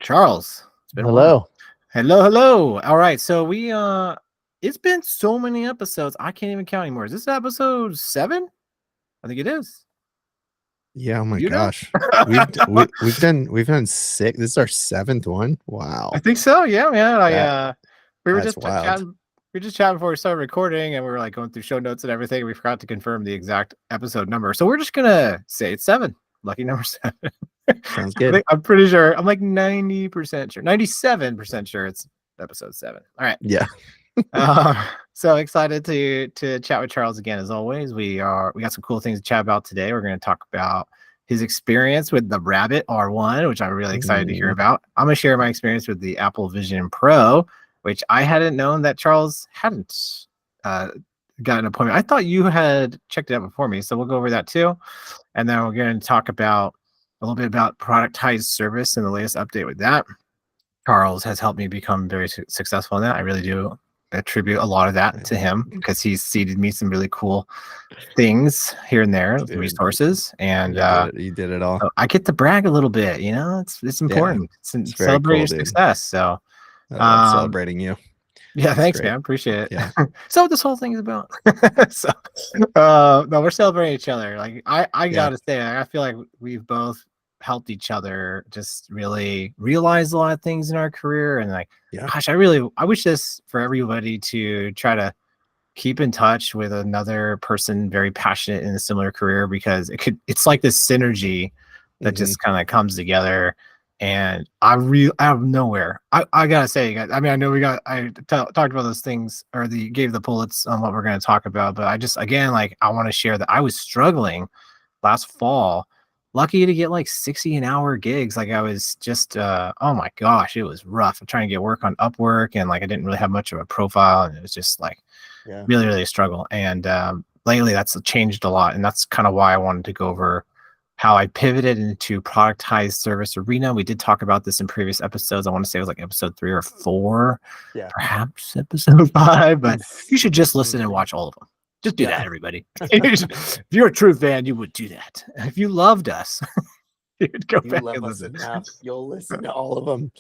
Charles, it's been a while. Hello. Hello. All right, so it's been so many episodes, I can't even count anymore. Is this episode 7? I think it is. Yeah. Oh my You know? gosh. We've done 6. This is our 7th one. Wow. I think so. Yeah, man. That We were that's just wild. chatting. We were just chatting before we started recording, and we were like going through show notes and everything. We forgot to confirm the exact episode number, so we're just gonna say it's 7. Lucky number 7. Sounds good. I'm pretty sure. I'm like 90% sure, 97% sure it's episode 7. All right. Yeah. So excited to chat with Charles again. As always, we got some cool things to chat about today. We're going to talk about his experience with the Rabbit R1, which I'm really excited to hear about. I'm going to share my experience with the Apple Vision Pro, which I hadn't known that Charles hadn't got an appointment. I thought you had checked it out before me, so we'll go over that too. And then we're going to talk about a little bit about productized service and the latest update with that. Charles has helped me become very successful in that. I really do attribute a lot of that to him because he's seeded me some really cool things here and there, Dude, resources, and you did it all. so I get to brag a little bit. You know, it's important. It's very Celebrate cool, your dude. success. So I love celebrating you. yeah, thanks, great. man. Appreciate it. Yeah. So what this whole thing is about. So no, we're celebrating each other. Like I gotta say, I feel like we've both helped each other just really realize a lot of things in our career. And like, gosh, I wish this for everybody to try to keep in touch with another person very passionate in a similar career, because it's like this synergy that just kind of comes together. And out of nowhere, I gotta say, guys, I mean, I know I talked about those things, or gave the bullets on what we're going to talk about, but I just, again, like, I want to share that I was struggling last fall, lucky to get like 60 an hour gigs. Like, I was just, oh my gosh, it was rough. I'm trying to get work on Upwork, and like, I didn't really have much of a profile, and it was just like really, really a struggle. And lately that's changed a lot. And that's kind of why I wanted to go over how I pivoted into productized service arena. We did talk about this in previous episodes. I want to say it was like episode 3 or 4, perhaps episode 5, but you should just listen and watch all of them. Just do that, everybody. If you're a true fan, you would do that. If you loved us, you'd go back and listen. You'll listen to all of them.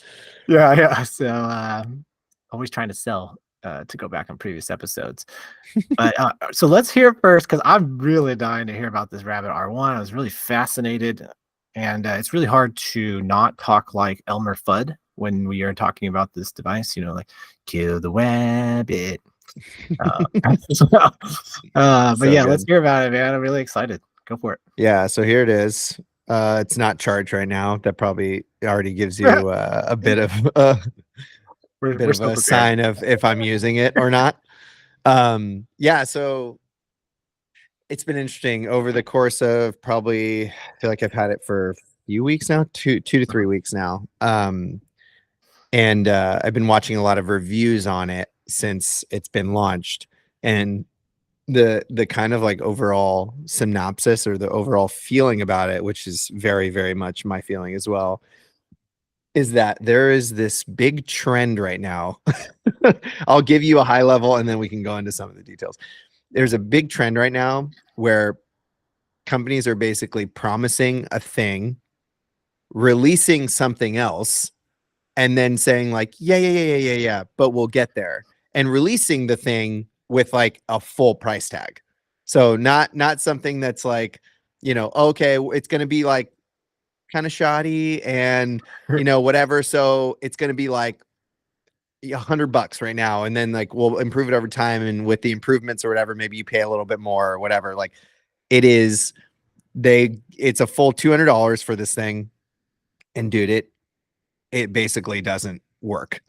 Yeah. So always trying to sell to go back on previous episodes. But so let's hear first, because I'm really dying to hear about this Rabbit R1. I was really fascinated, and it's really hard to not talk like Elmer Fudd when we are talking about this device. You know, like, kill the rabbit. But yeah, let's hear about it, man. I'm really excited. Go for it. Yeah, so here it is. It's not charged right now. That probably already gives you a bit of a sign of if I'm using it or not. Yeah, so it's been interesting over the course of probably, I feel like I've had it for a few weeks now, 2 to 3 weeks now. And I've been watching a lot of reviews on it since it's been launched, and the kind of like overall synopsis, or the overall feeling about it, which is very, very much my feeling as well, is that there is this big trend right now. I'll give you a high level and then we can go into some of the details. There's a big trend right now where companies are basically promising a thing, releasing something else, and then saying like, yeah, but we'll get there, and releasing the thing with like a full price tag. So not something that's like, you know, okay, it's going to be like kind of shoddy and, you know, whatever. So it's going to be like $100 right now, and then like we'll improve it over time, and with the improvements or whatever, maybe you pay a little bit more or whatever. Like, it's a full $200 for this thing, and dude, it basically doesn't work.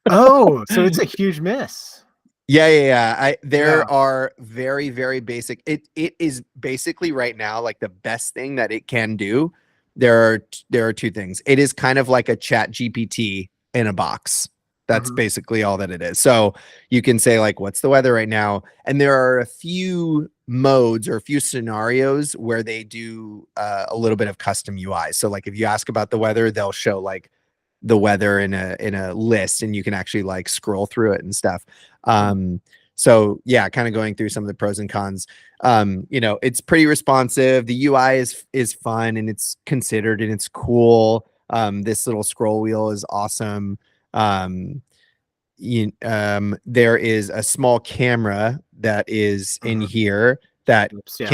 Oh, so it's a huge miss. Yeah. There are very, very basic. It is basically right now like the best thing that it can do. There are 2 things. It is kind of like a Chat GPT in a box. That's basically all that it is. So you can say like, what's the weather right now? And there are a few modes or a few scenarios where they do a little bit of custom UI. So like if you ask about the weather, they'll show like the weather in a list, and you can actually like scroll through it and stuff. So yeah, kind of going through some of the pros and cons. You know, it's pretty responsive. The UI is fun, and it's considered, and it's cool. This little scroll wheel is awesome. There is a small camera that is in here that Oops, yeah.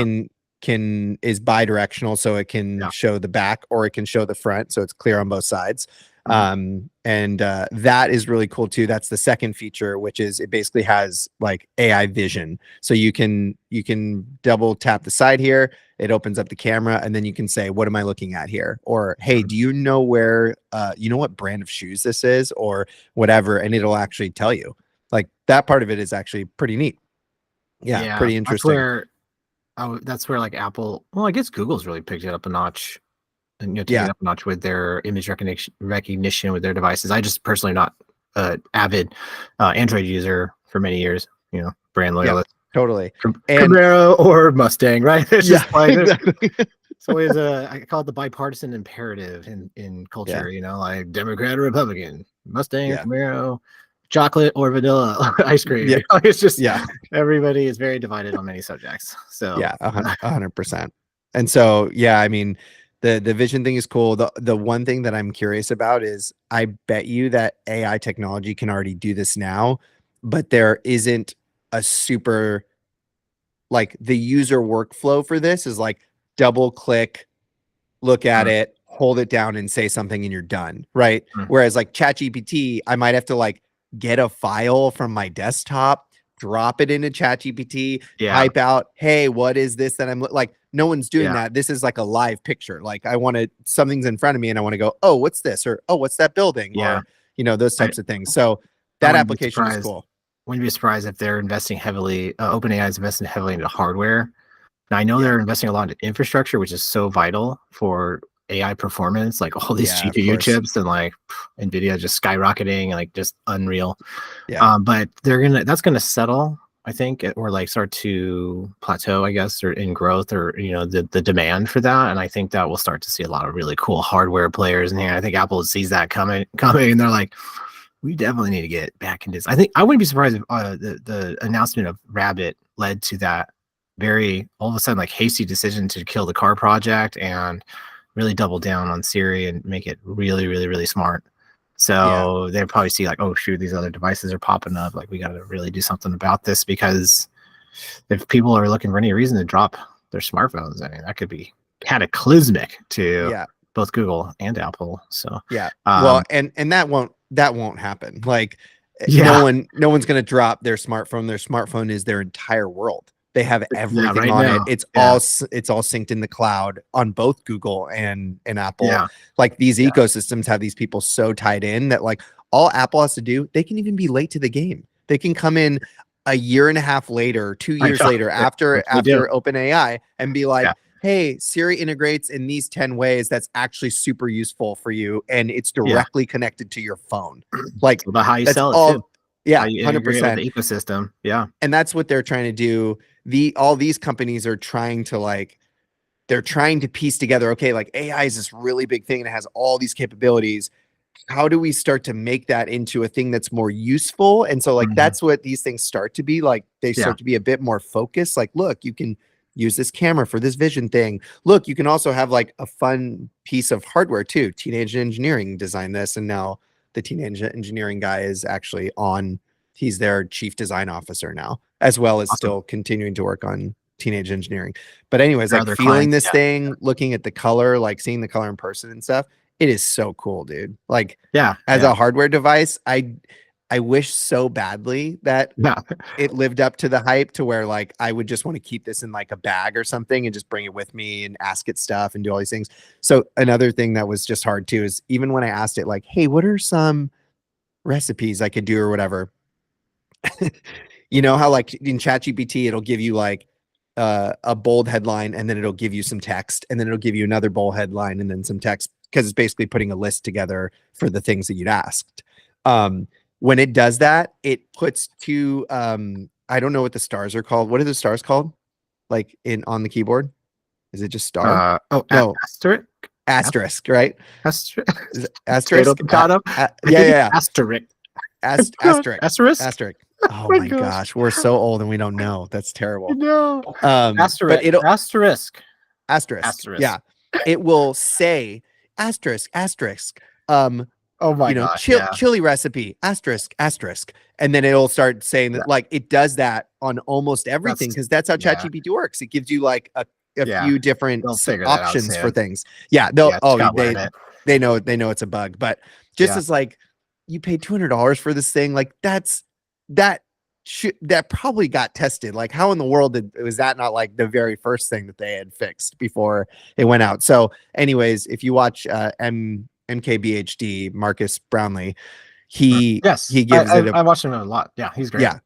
can is bi-directional, so it can Yeah. show the back or it can show the front, so it's clear on both sides. And that is really cool too. That's the second feature, which is it basically has like AI vision. So you can double tap the side here, it opens up the camera, and then you can say, what am I looking at here? Or, hey, do you know where you know what brand of shoes this is, or whatever, and it'll actually tell you. Like, that part of it is actually pretty neat. Yeah, pretty interesting. That's where like Apple, well, I guess Google's really picked it up a notch, and taking Yeah. it up a notch with their image recognition with their devices. I just personally not avid Android user for many years, brand Yeah, loyalist. totally. And Camaro or Mustang, right? It's just like exactly. it's always I call it the bipartisan imperative in culture, like Democrat or Republican, Mustang or Camaro, chocolate or vanilla ice cream. Yeah. It's just everybody is very divided on many subjects. So yeah, 100%. And so, yeah, I mean, the vision thing is cool. The one thing that I'm curious about is I bet you that AI technology can already do this now, but there isn't a super, like, the user workflow for this is like double click, look at it, hold it down, and say something, and you're done, right? Whereas like ChatGPT, I might have to like get a file from my desktop, drop it into ChatGPT, type out, hey, what is this that I'm like? No one's doing that. This is like a live picture. Like, I want to, something's in front of me, and I want to go, oh, what's this? Or, oh, what's that building? Or, those types of things. So that application is cool. Wouldn't be surprised if they're investing heavily. OpenAI is investing heavily into hardware. Now, I know they're investing a lot in infrastructure, which is so vital for AI performance, like all these GPU chips and like NVIDIA just skyrocketing, like just unreal. But that's gonna settle, I think, or like start to plateau, I guess, or in growth, or the demand for that. And I think that we'll start to see a lot of really cool hardware players in here. I think Apple sees that coming, and they're like, we definitely need to get back into this. I think I wouldn't be surprised if the announcement of Rabbit led to that very all of a sudden like hasty decision to kill the car project and really double down on Siri and make it really, really, really smart. So they'll probably see like, oh shoot, these other devices are popping up. Like, we got to really do something about this, because if people are looking for any reason to drop their smartphones, I mean, that could be cataclysmic to both Google and Apple. So well, and that won't happen. Like, no one's going to drop their smartphone. Their smartphone is their entire world. They have everything on it. It's all synced in the cloud on both Google and Apple. Like, these ecosystems have these people so tied in that like all Apple has to do, they can even be late to the game. They can come in a year and a half later, 2 years later, after OpenAI, and be like, hey, Siri integrates in these 10 ways that's actually super useful for you, and it's directly connected to your phone. Like, about how you sell it too. Yeah, 100%. The ecosystem. Yeah. And that's what they're trying to do. All these companies are trying to like, they're trying to piece together, okay, like AI is this really big thing and it has all these capabilities. How do we start to make that into a thing that's more useful? And so like, that's what these things start to be like. They start to be a bit more focused. Like, look, you can use this camera for this vision thing. Look, you can also have like a fun piece of hardware too. Teenage Engineering designed this, and now the Teenage Engineering guy is actually he's their chief design officer now, as well as still continuing to work on Teenage Engineering. But anyways, like feeling this thing, looking at the color, like seeing the color in person and stuff, it is so cool, dude. Like, as a hardware device, I wish so badly that it lived up to the hype, to where like I would just want to keep this in like a bag or something and just bring it with me and ask it stuff and do all these things. So another thing that was just hard too is, even when I asked it like, hey, what are some recipes I could do or whatever, you know how like in ChatGPT it'll give you like a bold headline, and then it'll give you some text, and then it'll give you another bold headline and then some text, because it's basically putting a list together for the things that you'd asked. When it does that, it puts two I don't know what the stars are called. What are the stars called? Like on the keyboard? Is it just star? No. Asterisk, right? Asterisk. Asterisk. Asterisk. Asterisk. Oh my gosh, we're so old and we don't know. That's terrible. No. Asterisk. Asterisk. Yeah. It will say, asterisk asterisk Oh my gosh, yeah. chili recipe asterisk asterisk, and then it'll start saying Yeah. that, like, it does that on almost That's everything, because that's how yeah, ChatGPT works. It gives you like a yeah. few different They'll figure that out options for soon. things. Yeah, they'll Yeah, just gotta learn it. they know it's a bug, but just Yeah. as like, you paid $200 for this thing, like that that probably got tested. Like, how in the world was that not like the very first thing that they had fixed before it went out? So anyways, if you watch MKBHD, Marcus Brownlee, Yes. he gives it a, I watched him a lot. Yeah, he's great. yeah,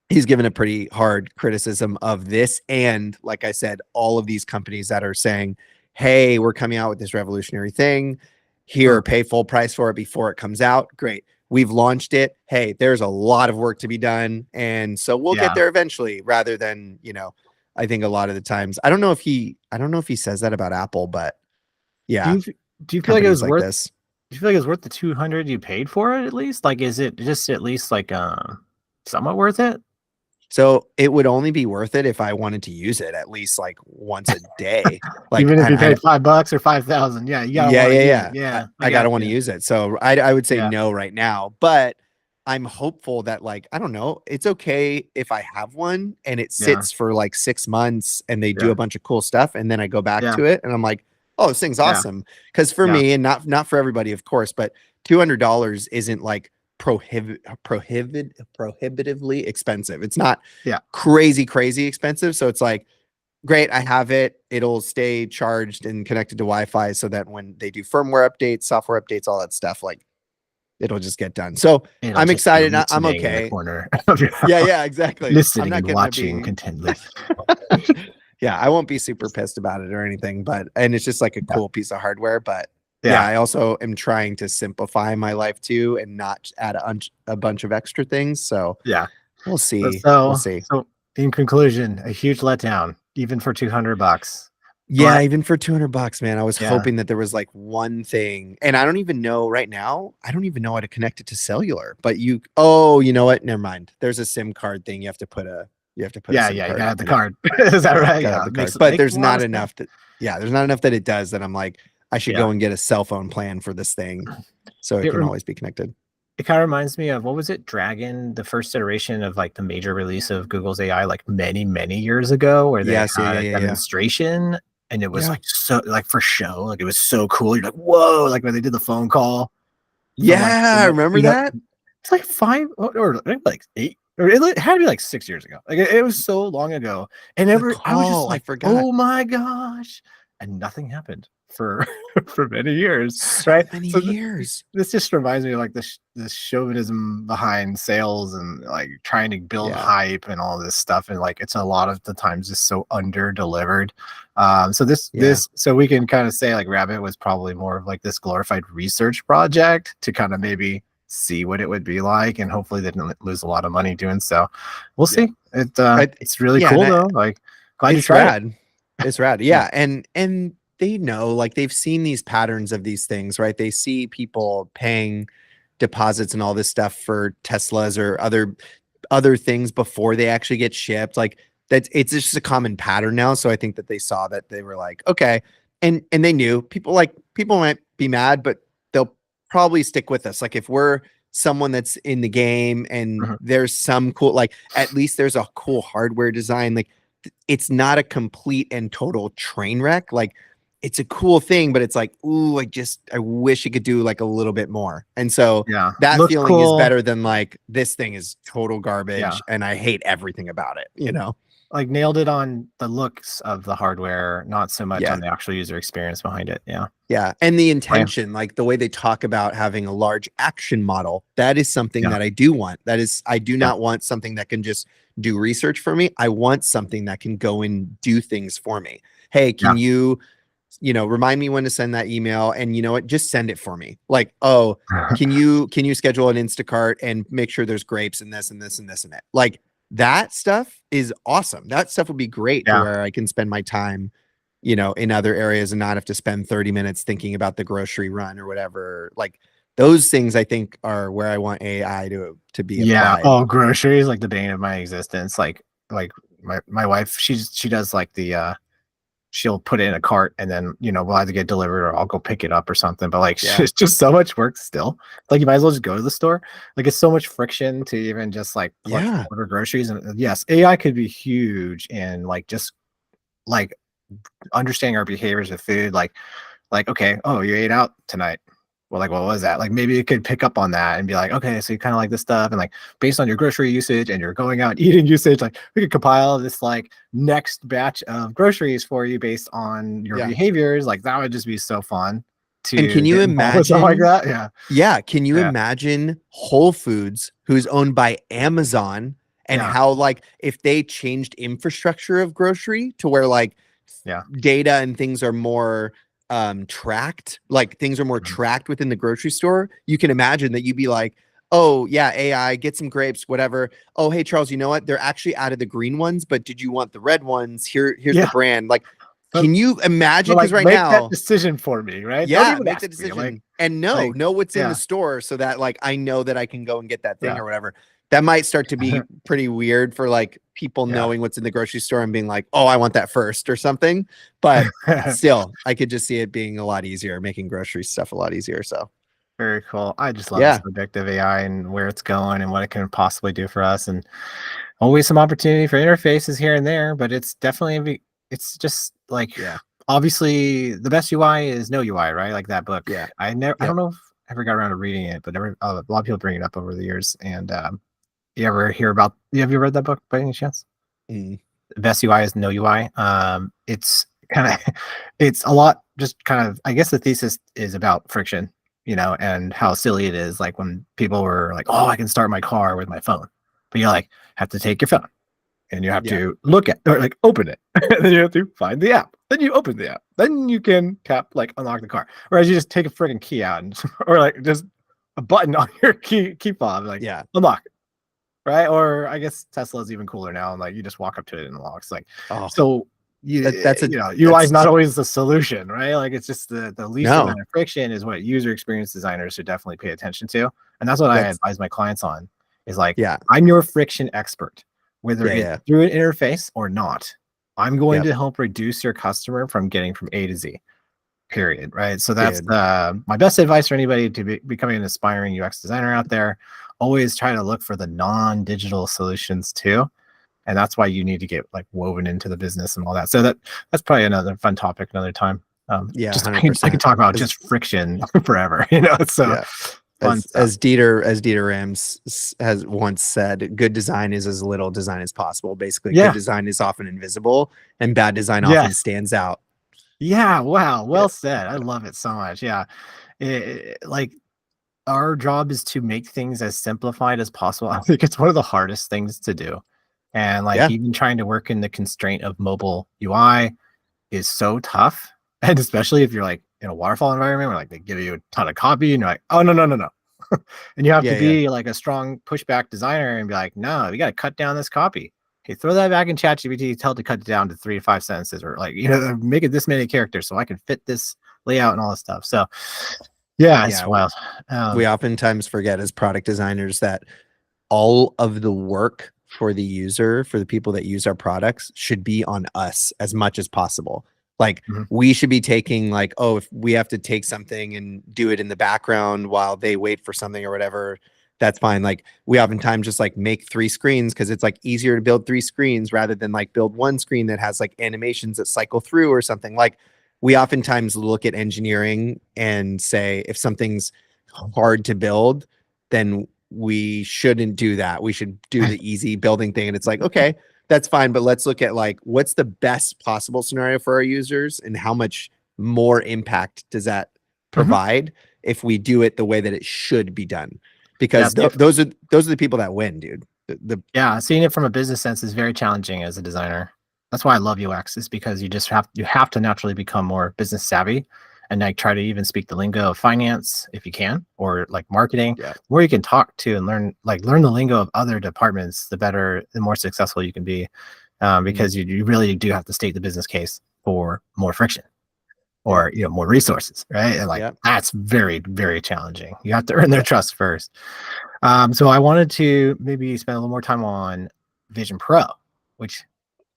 he's given a pretty hard criticism of this. And like I said, all of these companies that are saying, hey, we're coming out with this revolutionary thing here, pay full price for it before it comes out. Great. We've launched it. Hey, there's a lot of work to be done. And so we'll get there eventually, rather than, I think a lot of the times, I don't know if he says that about Apple, but yeah, Do you feel like it companies was like worth this. do you feel like it's worth the 200 you paid for it at least? Like, is it just at least like somewhat worth it? So it would only be worth it if I wanted to use it at least like once a day. Like, Even if you and paid $5 or 5,000, yeah, you gotta yeah, want to yeah, use yeah. it. Yeah, I gotta want to use it. So I would say Yeah, no right now, but I'm hopeful that, like, I don't know, it's okay if I have one and it yeah, sits for like 6 months and they do yeah, a bunch of cool stuff, and then I go back yeah, to it and I'm like, oh, this thing's yeah, awesome. Because for yeah, me, and not for everybody, of course, but $200 isn't like prohibitively expensive. It's not yeah. crazy expensive. So it's like, great, I have it. It'll stay charged and connected to Wi-Fi, so that when they do firmware updates, software updates, all that stuff, like, it'll just get done. So It'll I'm just be excited. I'm listening in the okay. corner of your Yeah, house, yeah, exactly. I'm listening not and gonna watching be contently. yeah, I won't be super pissed about it or anything, but and it's just like a Yeah, cool piece of hardware. But yeah, yeah, I also am trying to simplify my life too and not add a bunch of extra things. So yeah. we'll see. We'll So, see. so in conclusion, a huge letdown, even for $200. Yeah, But even for $200, man, I was yeah, hoping that there was like one thing, and I don't even know right now. I don't even know how to connect it to cellular. But oh, you know what? Never mind. There's a SIM card thing. You have to put a yeah, SIM yeah, you card gotta have the in it. card. Is that Yeah, right? gotta have Yeah, the it card. makes But makes a there's lot not of sense. enough that, yeah, there's not enough that it does that I'm like, I should Yeah. go and get a cell phone plan for this thing so it It can rem always be connected. it kind of reminds me of, what was it, Dragon, the first iteration of like the major release of Google's AI, like many years ago, where they Yes, yeah, had yeah, a yeah, yeah. demonstration and it was Yeah. like so like for show, like it was so cool. You're like, whoa, like when they did the phone call from like Yeah, I remember that. it's like five or like eight, or it had to be like 6 years ago. Like it was so long ago, and The I was just call, I like, forgot. oh my gosh, and nothing happened for for many years, So right? many So years. this just reminds me of like this chauvinism behind sales and like trying to build Yeah. hype and all this stuff, and like it's a lot of the times just so under delivered. So Yeah. so we can kind of say like Rabbit was probably more of like this glorified research project to kind of maybe see what it would be like, and hopefully they didn't lose a lot of money doing so. We'll Yeah. see. I, It's really yeah, cool and though. Like, glad you it's tried it. rad. It's rad. Yeah. Yeah. And they know, like, they've seen these patterns of these things, right? They see people paying deposits and all this stuff for Teslas or other things before they actually get shipped. Like, that it's just a common pattern now. So I think that they saw that, they were like, okay. And they knew people might be mad, but they'll probably stick with us. Like, if we're someone that's in the game and Mhm. there's some cool, like, at least there's a cool hardware design, like, it's not a complete and total train wreck. Like, it's a cool thing, but it's like, ooh, I wish it could do like a little bit more. And so Yeah. that Looks feeling is cool. better than like, this thing is total Yeah. garbage and I hate everything about it, you know? Like nailed it on the looks of the hardware, not so much Yeah. on the actual user experience behind it. Yeah. Yeah. And the Oh, yeah. intention, like the way they talk about having a large action model, that is something Yeah. that I do want. I do Yeah. not want something that can just do research for me. I want something that can go and do things for me. Hey, Yeah. can you remind me when to send that email, and you know what, just send it for me. Like, oh, can you schedule an Instacart and make sure there's grapes and this and this and this and that. Like, that stuff is awesome. That stuff would be great to Yeah. where I can spend my time, in other areas and not have to spend 30 minutes thinking about the grocery run or whatever. Like, those things I think are where I want AI to be Yeah. applied. Oh, groceries, like the bane of my existence. Like my wife, she does like the she'll put it in a cart and then, we'll either get delivered or I'll go pick it up or something. But like, Yeah. it's just so much work still. Like, you might as well just go to the store. Like, it's so much friction to even just like order groceries. And yes, AI could be huge in like just like understanding our behaviors with food. Like, okay, oh, you ate out tonight. Well, like, what was that? Like, maybe it could pick up on that and be like, okay, so you kind of like this stuff, and like based on your grocery usage and your going out eating usage, like we could compile this like next batch of groceries for you based on your behaviors. Like, that would just be so fun to and can you imagine like that? Yeah. Can you imagine Whole Foods, who's owned by Amazon, and how like if they changed infrastructure of grocery to where like data and things are more tracked, like things are more tracked within the grocery store, you can imagine that you'd be like, oh yeah, AI, get some grapes, whatever. Oh, hey Charles, you know what? They're actually out of the green ones, but did you want the red ones? Here's the brand. Like, can you imagine? Because right make now, that decision for me, right? Yeah, don't even make the decision. Like, and know what's in the store so that like I know that I can go and get that thing or whatever. That might start to be pretty weird for like people knowing what's in the grocery store and being like, oh, I want that first or something. But still, I could just see it being a lot easier, making grocery stuff a lot easier. So very cool. I just love the subject of AI and where it's going and what it can possibly do for us. And always some opportunity for interfaces here and there, but it's definitely, it's just like, obviously the best UI is no UI, right? Like that book. I don't know if I ever got around to reading it, but a lot of people bring it up over the years. And you ever hear about, have you read that book by any chance? The best UI is no UI. It's kind of, it's a lot, just kind of, I guess the thesis is about friction, and how silly it is. Like when people were like, oh, I can start my car with my phone, but you like have to take your phone and you have to look at, or like open it, and then you have to find the app. Then you open the app. Then you can tap, like unlock the car. Whereas you just take a freaking key out and, or like just a button on your key fob, like unlock it. Right? Or I guess Tesla's even cooler now, and like you just walk up to it and it unlocks. Like, so UI is not always the solution, right? Like, it's just the least amount of friction is what user experience designers should definitely pay attention to. And that's what I advise my clients on, is like, I'm your friction expert, whether it's through an interface or not. I'm going to help reduce your customer from getting from A to Z, period. Right? So that's my best advice for anybody to be becoming an aspiring UX designer out there. Always try to look for the non-digital solutions too. And that's why you need to get like woven into the business and all that. So that's probably another fun topic another time. Just, I can talk about just friction forever. It's so fun as Dieter Rams has once said, good design is as little design as possible. Basically, good design is often invisible and bad design often stands out. Yeah. Wow. Well said. I love it so much. Yeah. Like, our job is to make things as simplified as possible. I think it's one of the hardest things to do. And like even trying to work in the constraint of mobile UI is so tough. And especially if you're like in a waterfall environment where like they give you a ton of copy and you're like, oh no. And you have to be like a strong pushback designer and be like, no, we got to cut down this copy. Okay, throw that back in ChatGPT, tell it to cut it down to 3 to 5 sentences, or like, make it this many characters so I can fit this layout and all this stuff. So it's wild. We oftentimes forget as product designers that all of the work for the user, for the people that use our products, should be on us as much as possible. Like we should be taking like, oh, if we have to take something and do it in the background while they wait for something or whatever, that's fine. Like we oftentimes just like make 3 screens because it's like easier to build 3 screens rather than like build one screen that has like animations that cycle through or something. Like we oftentimes look at engineering and say, if something's hard to build, then we shouldn't do that. We should do the easy building thing. And it's like, okay, that's fine. But let's look at like, what's the best possible scenario for our users and how much more impact does that provide if we do it the way that it should be done? Because those are the people that win, dude. Seeing it from a business sense is very challenging as a designer. That's why I love UX, is because you have to naturally become more business savvy and like try to even speak the lingo of finance if you can, or like marketing, where you can talk to and learn the lingo of other departments, the more successful you can be, because you really do have to state the business case for more friction or more resources, right? And like that's very, very challenging. You have to earn their trust first. So I wanted to maybe spend a little more time on Vision Pro, which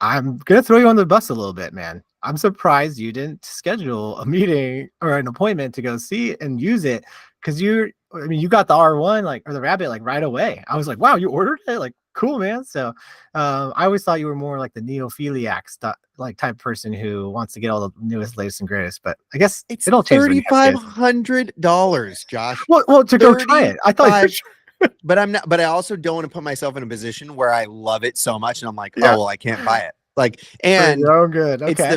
I'm gonna throw you on the bus a little bit, man. I'm surprised you didn't schedule a meeting or an appointment to go see it and use it, because I mean, you got the R1 like, or the Rabbit, like right away. I was like, wow, you ordered it, like cool, man. So I always thought you were more like the neophiliac stuff, like type person who wants to get all the newest, latest, and greatest. But I guess It's it all changes when you have kids. $3,500, Josh. Well, to go try it. I thought you but I'm not, but I also don't want to put myself in a position where I love it so much and I'm like, yeah. oh well, I can't buy it. Like, and oh, good. Okay. it's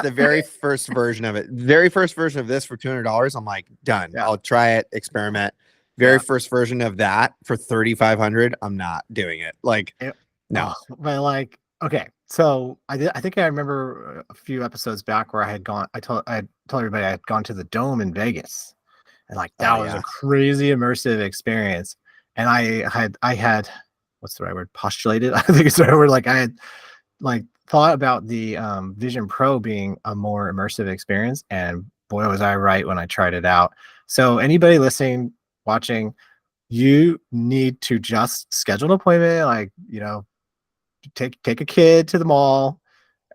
the very first version of it. Very first version of this for $200. I'm like, done. Yeah. I'll try it, experiment. Very first version of that for 3,500. I'm not doing it. Like, no. But like, okay. So I think I remember a few episodes back where I told everybody I had gone to the Dome in Vegas. And like that was a crazy immersive experience. And I had what's the right word? Postulated. I think it's the right word. Like I had like thought about the Vision Pro being a more immersive experience, and boy was I right when I tried it out. So anybody listening, watching, you need to just schedule an appointment, like, you know, take a kid to the mall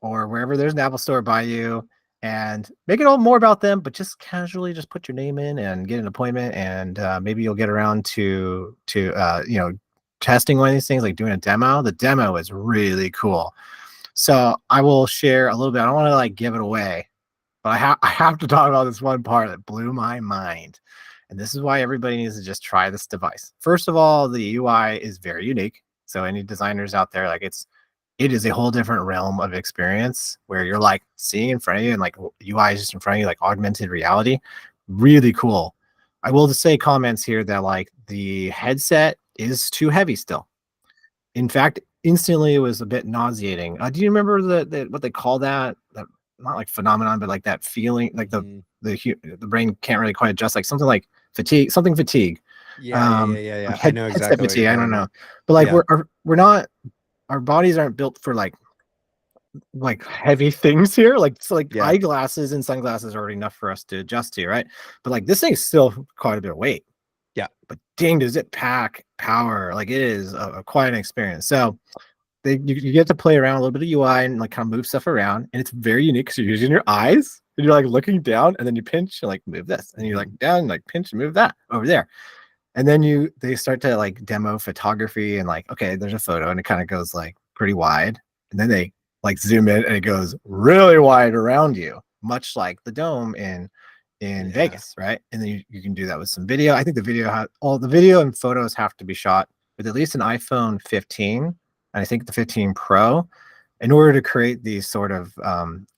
or wherever there's an Apple store by you, and make it all more about them, but just casually just put your name in and get an appointment, and maybe you'll get around to you know, testing one of these things, like doing a demo. The demo is really cool. So I will share a little bit. I don't want to like give it away, but I have to talk about this one part that blew my mind. And this is why everybody needs to just try this device. First of all, the UI is very unique. So any designers out there, like it is a whole different realm of experience where you're like seeing in front of you, and like UI is just in front of you, like augmented reality. Really cool. I will just say comments here that like the headset is too heavy still. In fact, instantly it was a bit nauseating. Do you remember the what they call that? Not like phenomenon, but like that feeling, like the brain can't really quite adjust, like something like fatigue, something fatigue. Yeah. Like I know exactly what fatigue. you're I don't talking know, about. but like we're not, our bodies aren't built for like heavy things here. Like, so like eyeglasses and sunglasses are already enough for us to adjust to, right? But like this thing's still quite a bit of weight. Yeah. But dang, does it pack power? Like it is quite an experience. So you get to play around a little bit of UI and like kind of move stuff around, and it's very unique because you're using your eyes and you're like looking down, and then you pinch and like move this, and you're like down and like pinch and move that over there. And then they start to like demo photography, and like, okay, there's a photo and it kind of goes like pretty wide, and then they like zoom in and it goes really wide around you, much like the Dome in Vegas, right? And then you can do that with some video. I think all the video and photos have to be shot with at least an iPhone 15, and I think the 15 Pro, in order to create these sort of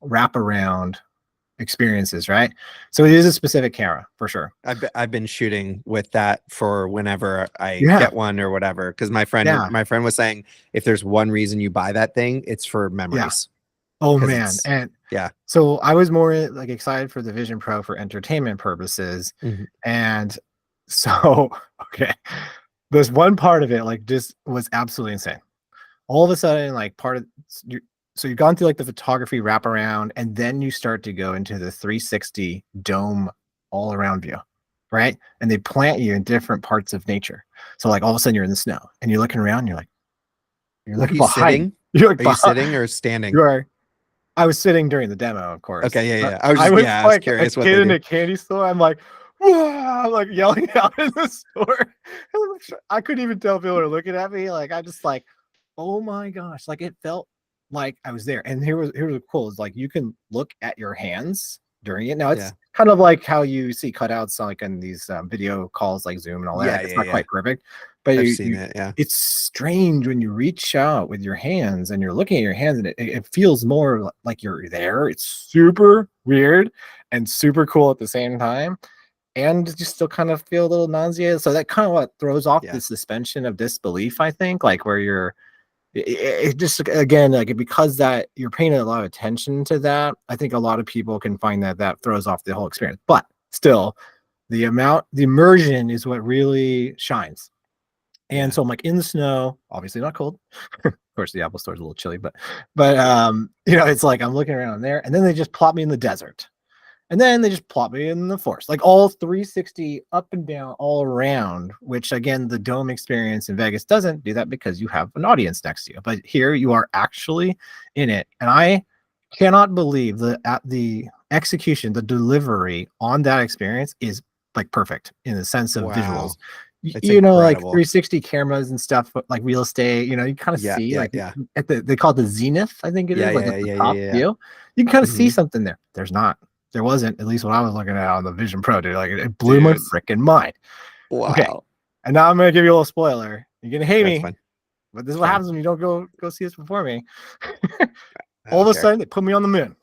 wraparound experiences, right? So it is a specific camera for sure. I've been shooting with that for whenever I get one or whatever, because my friend was saying if there's one reason you buy that thing, it's for memories. Oh man. And so I was more like excited for the Vision Pro for entertainment purposes. And so okay, there's one part of it like just was absolutely insane. All of a sudden, like so you've gone through like the photography wraparound, and then you start to go into the 360 Dome all around view, right? And they plant you in different parts of nature. So like all of a sudden you're in the snow and you're looking around, you're looking behind. You're like, are you sitting or standing? I was sitting during the demo, of course. Okay, yeah. I was like curious a kid in a candy store. I'm like, whoa, I'm like yelling out in the store. I couldn't even tell people were looking at me. Like, I just like, oh my gosh, like it felt like I was there. And here was cool. It's like you can look at your hands during it. Now it's kind of like how you see cutouts like in these video calls like Zoom and all that. It's not quite perfect, but I've seen it. Yeah, it's strange when you reach out with your hands and you're looking at your hands, and it feels more like you're there. It's super weird and super cool at the same time, and you still kind of feel a little nauseated. So that kind of what throws off the suspension of disbelief, I think, like where it just, again, like because that you're paying a lot of attention to that, I think a lot of people can find that throws off the whole experience. But still, the immersion is what really shines. And so I'm like in the snow, obviously not cold. Of course, the Apple Store is a little chilly, but you know, it's like I'm looking around there, and then they just plop me in the desert. And then they just plop me in the forest, like all 360 up and down all around, which again, the Dome experience in Vegas doesn't do that because you have an audience next to you. But here you are actually in it. And I cannot believe the execution, the delivery on that experience is like perfect in the sense of Wow. visuals. It's You know, like incredible. 360 cameras and stuff, like real estate, you know, you kind of Yeah, see yeah, like yeah. at they call it the zenith, I think it Yeah, is, like yeah, at the yeah, yeah, top yeah. view. You can kind of see Hmm. something there. There wasn't, at least when I was looking at it on the Vision Pro, dude. Like it blew my Dude. freaking mind. Okay. Wow. And now I'm gonna give you a little spoiler. You're gonna hate That's me, fine. but this is It's what fine. happens when you don't go see this before me. I All of don't a care. sudden, they put me on the moon.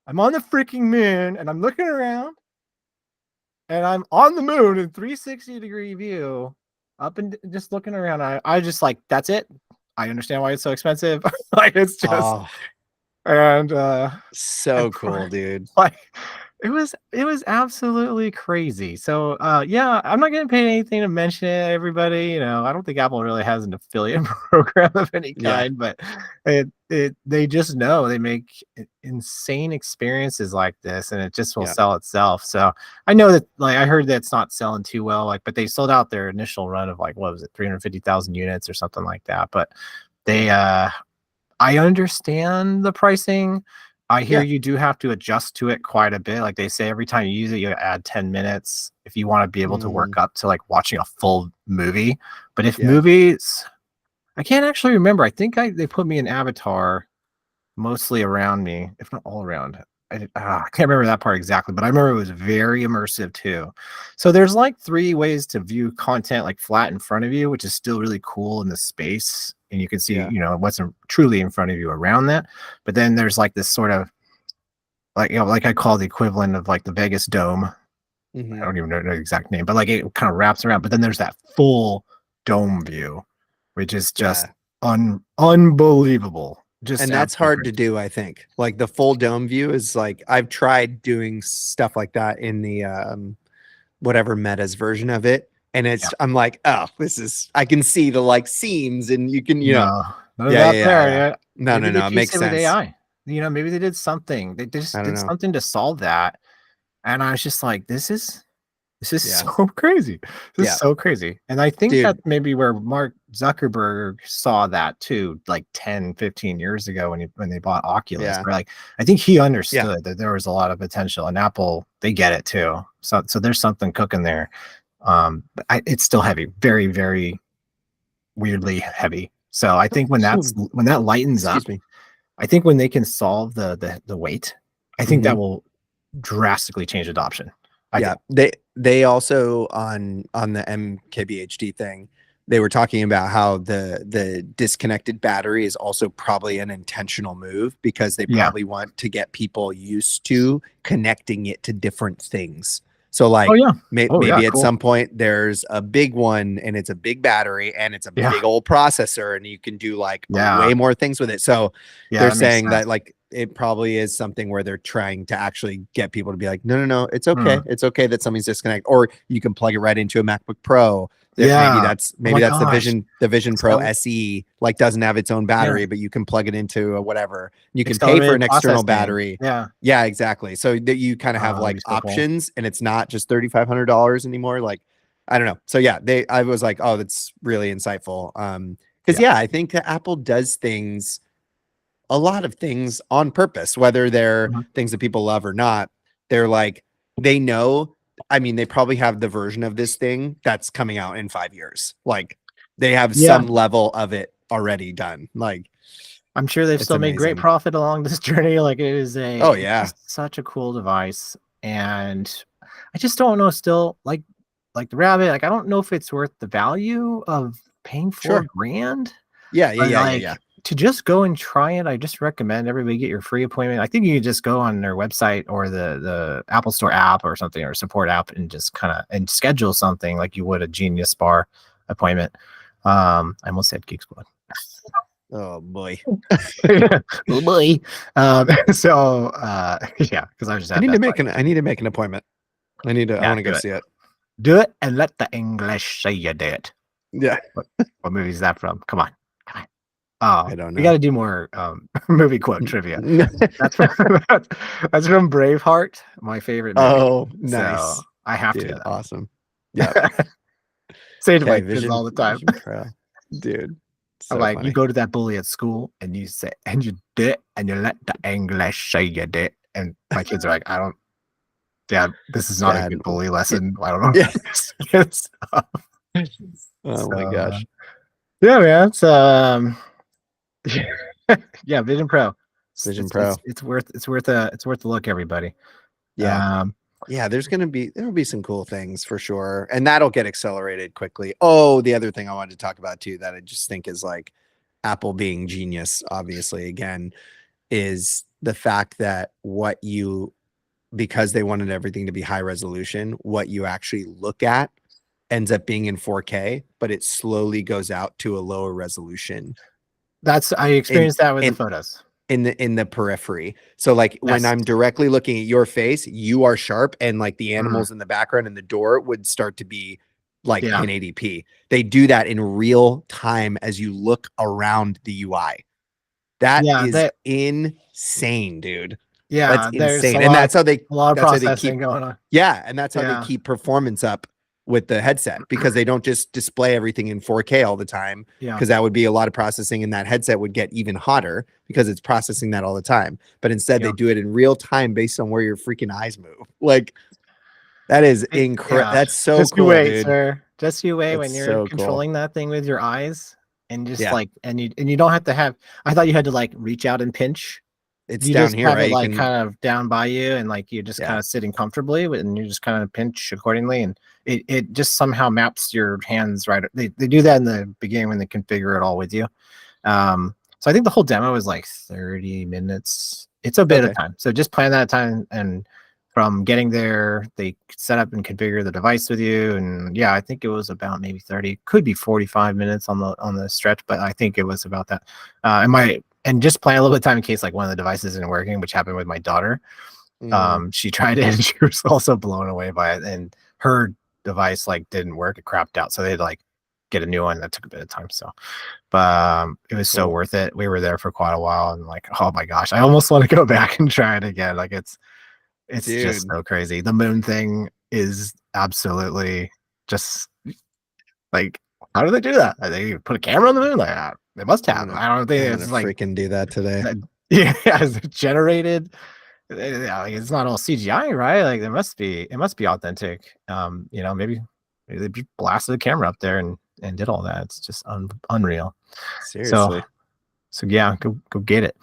I'm on the freaking moon, and I'm looking around, and I'm on the moon in 360-degree view, up and just looking around. I just like, that's it. I understand why it's so expensive. Like it's just, Oh, and so cool, dude. like it was absolutely crazy. So yeah, I'm not getting paid anything to mention it, everybody. You know, I don't think Apple really has an affiliate program of any Yeah, kind, but they just know they make insane experiences like this, and it just will yeah, sell itself. So I know that, like, I heard that it's not selling too well, like, but they sold out their initial run of, like, what was it, 350,000 units or something like that. But they yeah, I understand the pricing. I hear yeah. you do have to adjust to it quite a bit. Like they say, every time you use it, you add 10 minutes if you want to be able to Mm, work up to like watching a full movie. But if yeah. movies, I can't actually remember. I think they put me in Avatar mostly around me, if not all around. I can't remember that part exactly, but I remember it was very immersive too. So there's like three ways to view content, like flat in front of you, which is still really cool in the space, and you can see, Yeah. you know, what's truly in front of you around that. But then there's like this sort of, like, you know, like I call the equivalent of like the Vegas Dome. I Hmm. don't even know the exact name, but like it kind of wraps around. But then there's that full dome view, which is just Yeah. unbelievable, just And that's absolutely hard crazy. to do, I think. Like the full dome view is like I've tried doing stuff like that in the whatever Meta's version of it. And Yeah. it's I'm like, oh, this is I can see the like seams and you can, No, none of yeah, yeah, that yeah, there. yeah. Yeah. No, Maybe no, they no. It pieced makes it with sense. AI. You know, maybe they did something. They just I don't did know. something to solve that. And I was just like, this is Yeah. so crazy. This is Yeah. so crazy. And I think that Dude. maybe where Mark Zuckerberg saw that too, like 10, 15 years ago when they bought Oculus. Yeah. Where, like, I think he Yeah. understood that there was a lot of potential, and Apple, they get it too. So there's something cooking there. But it's still heavy, very, very weirdly heavy. So I think when that lightens Excuse up, me. I think when they can solve the weight, I think Hmm. that will drastically change adoption. I Yeah, think. they also on the MKBHD thing, they were talking about how the disconnected battery is also probably an intentional move because they Yeah. probably want to get people used to connecting it to different things. So Oh like yeah. Oh yeah. maybe at Cool. some point there's a big one and it's a big battery and it's a Yeah. big old processor and you can do like Yeah. way more things with it. So Yeah. they're That makes saying sense. that like it probably is something where they're trying to actually get people to be like, no, no, no, it's Hmm. okay. It's okay that something's disconnected. Or you can plug it right into a MacBook Pro. That Yeah. Oh maybe my that's gosh. the Vision Pro Excel- SE like doesn't have its own yeah. battery, but you can plug it into a whatever. You can pay for Accelerated an external processing. battery. Yeah. Yeah, exactly. So that you kind of have That'd like be so cool. options and it's not just $3,500 anymore. Like, I don't know. So yeah, I was like, oh, that's really insightful. Because Yeah. yeah, I think that Apple does things a lot of things on purpose, whether they're Mhm. things that people love or not. They're like, they know, I mean, they probably have the version of this thing that's coming out in 5 years. Like they have Yeah. some level of it already done. Like I'm sure they've it's still made great amazing. profit along this journey. Like Oh it's yeah. just such a cool device. And I just don't know still, like the rabbit, like I don't know if it's worth the value of paying Sure. 4 grand. Yeah. Yeah. But Yeah. Yeah. Yeah. like, to just go and try it, I just recommend everybody get your free appointment. I think you could just go on their website or the Apple Store app or something, or support app, and just kind of and schedule something like you would a Genius Bar appointment. I almost said Geek Squad. Oh boy. Oh boy. So yeah, because I just had that. I need to make an appointment. I Yeah, want to go do it. see it. Do it and let the English say you did it. Yeah. What movie is that from? Come on. Come on. Oh, I don't we got know. to do more movie quote trivia. That's from that's from Braveheart, my favorite movie. Oh, So nice. I have to Dude, know awesome. Yeah. that. Say it to my Okay, kids all the time. Vision Pro. Dude. I'm So like, you funny. go to that bully at school and you say, and you did, and you let the English say you did. And my kids are like, I don't, Dad, this is not a Dad. good bully lesson. I don't know. Yeah. It's, Oh my so, gosh. yeah, man. It's, yeah, Vision Pro. Vision Pro. It's worth the look, everybody. Yeah. Um, Yeah, there'll be some cool things for sure. And that'll get accelerated quickly. Oh, the other thing I wanted to talk about too, that I just think is like Apple being genius, obviously, again, is the fact that because they wanted everything to be high resolution, what you actually look at ends up being in 4K, but it slowly goes out to a lower resolution I in experienced that with the in photos. in the periphery. So like when Yes. I'm directly looking at your face, you are sharp, and like the Mm, animals in the background and the door would start to be like yeah. 1080p. They do that in real time as you look around the UI. That Yeah. is insane, dude. That's There's insane. And a lot of that's how they processing keep going on. yeah, and that's how they Yeah. keep performance up with the headset, because they don't just display everything in 4K all the time, Yeah. because that would be a lot of processing, and that headset would get even hotter because it's processing that all the time. But instead they Yeah. do it in real time based on where your freaking eyes move. Like that is incredible. Yeah. That's so Just you cool, wait, dude. sir. Just you wait That's when you're so cool. controlling that thing with your eyes and just Yeah. like and you don't have to have I thought you had to like reach out and pinch. It's You down just here, have it right? You like can kind of down by you and like you're just kind yeah. of sitting comfortably and you just kind of pinch accordingly and it just somehow maps your hands right. They do that in the beginning when they configure it all with you. So I think the whole demo is like 30 minutes. It's a bit of Okay. time. So just plan that time and from getting there, they set up and configure the device with you. And yeah, I think it was about maybe 30, could be 45 minutes on the stretch, but I think it was about that. And just plan a little bit of time in case like one of the devices isn't working, which happened with my daughter. Mm, She tried it and she was also blown away by it. And her device like didn't work, it crapped out. So they had to like get a new one. That took a bit of time. So but it was so cool. worth it. We were there for quite a while and like, oh my gosh, I almost want to go back and try it again. Like it's just Dude. so crazy. The moon thing is absolutely just like, how do they do that? They put a camera on the moon? Like they must have. I don't think I'm gonna it's like freaking do that today. that, yeah, is it generated. Yeah, like it's not all CGI, right? Like it must be authentic. Maybe they just blasted a camera up there and did all that. It's just unreal. So Seriously. So yeah, go get it.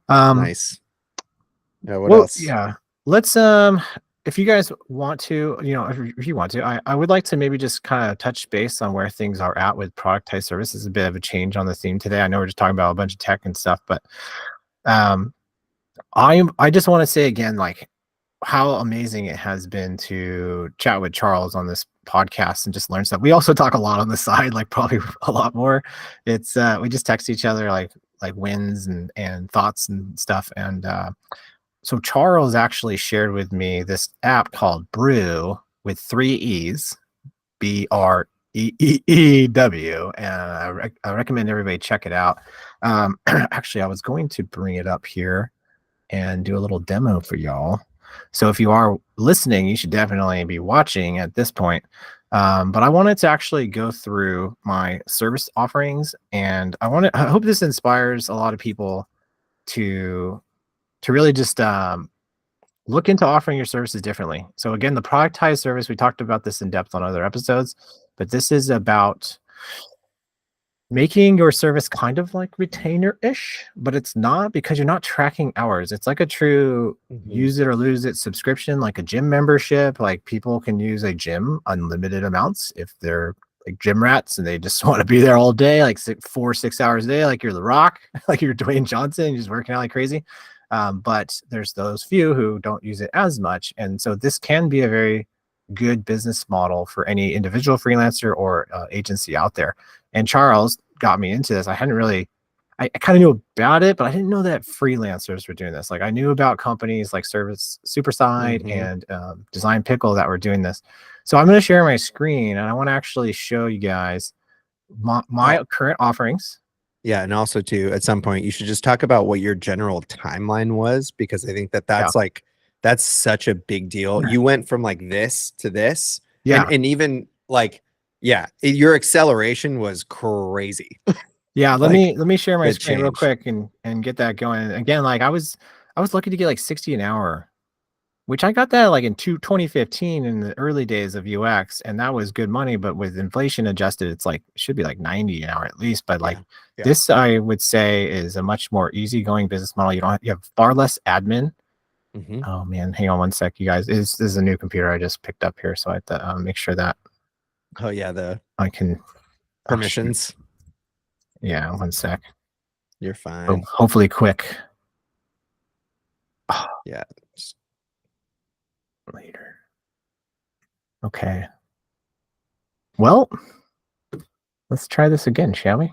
Um, Nice. Yeah, what well, else? yeah. Let's if you guys want to, if you want to, I would like to maybe just kind of touch base on where things are at with productized services. A bit of a change on the theme today. I know we're just talking about a bunch of tech and stuff, but um, I just want to say again, like how amazing it has been to chat with Charles on this podcast and just learn stuff. We also talk a lot on the side, like probably a lot more. It's we just text each other like wins and thoughts and stuff. And so Charles actually shared with me this app called Brew with 3 E's, BREEEW, and I recommend everybody check it out. Actually, I was going to bring it up here and do a little demo for y'all. So if you are listening, you should definitely be watching at this point. But I wanted to actually go through my service offerings, and I hope this inspires a lot of people to really just look into offering your services differently. So again, the productized service, we talked about this in depth on other episodes, but this is about making your service kind of like retainer-ish, but it's not because you're not tracking hours. It's like a true Mhm. use it or lose it subscription, like a gym membership. Like people can use a gym unlimited amounts if they're like gym rats and they just want to be there all day, like 6 hours a day, like you're The Rock, like you're Dwayne Johnson, just working out like crazy. But there's those few who don't use it as much. And so this can be a very good business model for any individual freelancer or agency out there. And Charles got me into this. I hadn't really, I kind of knew about it, but I didn't know that freelancers were doing this. Like I knew about companies like Service Superside Mhm. and Design Pickle that were doing this. So I'm going to share my screen and I want to actually show you guys my Oh, current offerings. yeah, and also too, at some point, you should just talk about what your general timeline was, because I think that Yeah. that's such a big deal. You went from like this to this, Yeah. and even like, yeah, your acceleration was crazy. Yeah, let Like, me share my good screen real change. quick and get that going. Again, like I was lucky to get like 60 an hour, which I got that like in 2015 in the early days of UX, and that was good money. But with inflation adjusted, it's like it should be like 90 an hour at least. But like Yeah. Yeah. this, I would say is a much more easygoing business model. You have far less admin. Hmm. Oh man, hang on one sec, you guys. This is a new computer I just picked up here, so I have to make sure that Oh yeah, the I can. Oh shoot, permissions. yeah, one sec. You're Oh, fine. hopefully quick. Oh, Yeah. later. Okay. Well, let's try this again, shall we?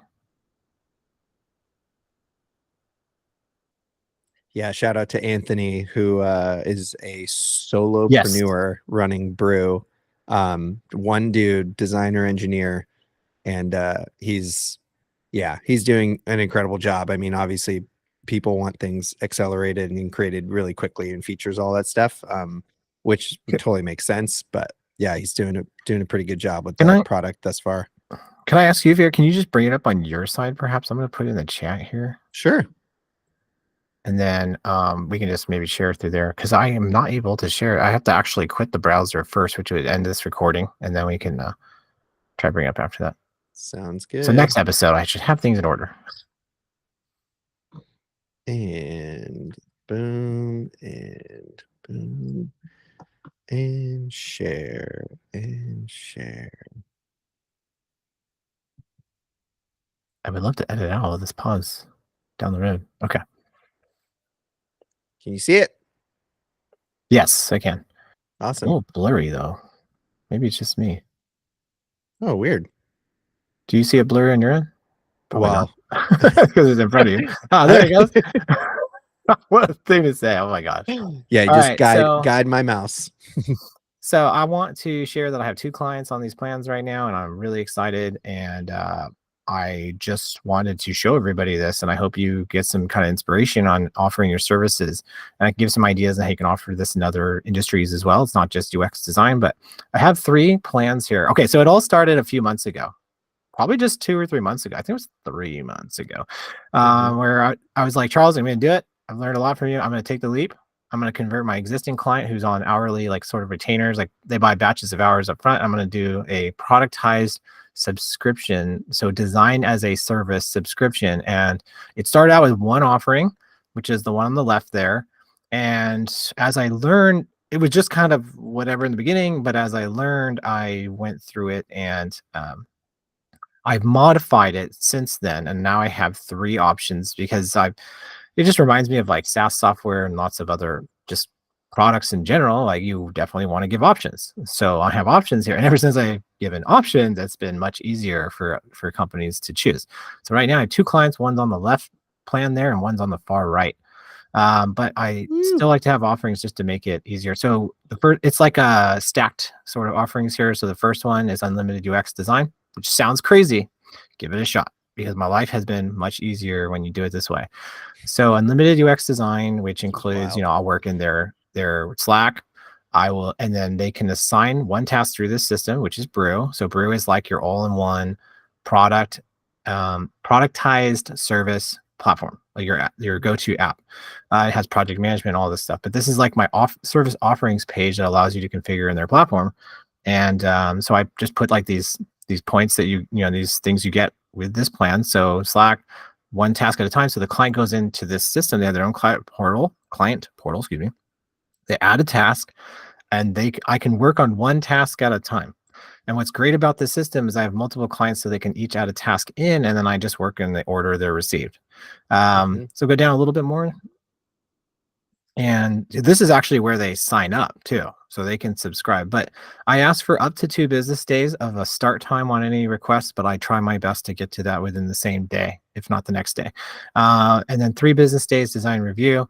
Yeah, shout out to Anthony, who is a Yes. solopreneur running Brew. One dude, designer, engineer, and he's doing an incredible job. I mean, obviously, people want things accelerated and created really quickly and features all that stuff, which totally makes sense. But yeah, he's doing a pretty good job with Can the I product thus far. can I ask you here? Can you just bring it up on your side, perhaps? I'm going to put it in the chat here, Sure. and then we can just maybe share it through there because I am not able to share it. I have to actually quit the browser first, which would end this recording, and then we can try to bring it up after that. Sounds So good. next episode, I should have things in order. And boom, and boom, and share, and share. I would love to edit out all of this pause down the road. Okay. Can you see it? Yes, I can. A Awesome. little blurry though. Maybe it's just me. Oh, weird. Do you see it blurry on your end? Probably not. Well, Because it's in front of you. Oh, there it goes. What a thing to say. Oh my gosh. yeah, All just right. guide my mouse. So I want to share that I have 2 clients on these plans right now, and I'm really excited. And I just wanted to show everybody this, and I hope you get some kind of inspiration on offering your services. And I can give some ideas on how you can offer this in other industries as well. It's not just UX design, but I have 3 plans here. Okay, so it all started a few months ago. Probably just 2 or 3 months ago. I think it was 3 months ago, Mhm. where I was like, Charles, I'm going to do it. I've learned a lot from you. I'm going to take the leap. I'm going to convert my existing client who's on hourly, like sort of retainers, like they buy batches of hours up front. I'm going to do a productized subscription. So design as a service subscription. And it started out with one offering, which is the one on the left there. And as I learned, it was just kind of whatever in the beginning, but as I learned, I went through it and I've modified it since then, and now I have 3 options because it just reminds me of like SaaS software and lots of other just products in general. Like you definitely want to give options. So I have options here. And ever since I've given options, it's been much easier for companies to choose. So right now I have 2 clients, one's on the left plan there and one's on the far right. But I Woo. still like to have offerings just to make it easier. So the first, it's like a stacked sort of offerings here. So the first one is unlimited UX design, which sounds crazy. Give it a shot because my life has been much easier when you do it this way. So unlimited UX design, which Seems includes, wild. I'll work in their Slack. I will, and then they can assign one task through this system, which is Brew. So Brew is like your all-in-one product, productized service platform, like your go-to app. It has project management, all this stuff. But this is like my service offerings page that allows you to configure in their platform. And so I just put like these points that these things you get with this plan. So Slack, one task at a time. So the client goes into this system. They have their own client portal, excuse me. They add a task and I can work on one task at a time. And what's great about this system is I have multiple clients so they can each add a task in, and then I just work in the order they're received. Mhm. So go down a little bit more. And this is actually where they sign up too. So they can subscribe. But I ask for up to 2 business days of a start time on any requests, but I try my best to get to that within the same day, if not the next day. And then 3 business days design review.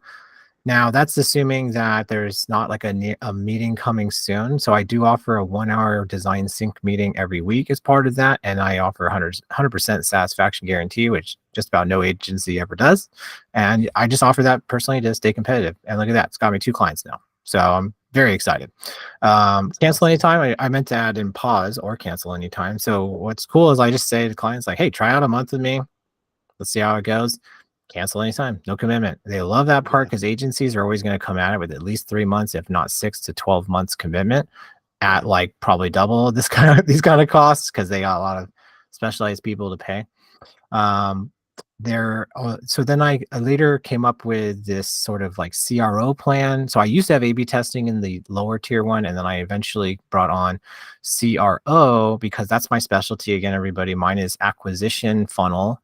Now that's assuming that there's not like a meeting coming soon. So I do offer a 1-hour design sync meeting every week as part of that. And I offer 100% satisfaction guarantee, which just about no agency ever does. And I just offer that personally to stay competitive. And look at that. It's got me 2 clients now. So I'm very excited. Cancel Awesome. anytime. I meant to add in pause or cancel anytime. So what's cool is I just say to clients like, hey, try out a month with me. let's see how it goes. Cancel anytime, no commitment. They love that part because agencies are always going to come at it with at least 3 months, if not 6 to 12 months commitment at like probably double these kind of costs because they got a lot of specialized people to pay. So then I later came up with this sort of like CRO plan. So I used to have A/B testing in the lower tier one, and then I eventually brought on CRO because that's my specialty. Again, everybody, mine is acquisition funnel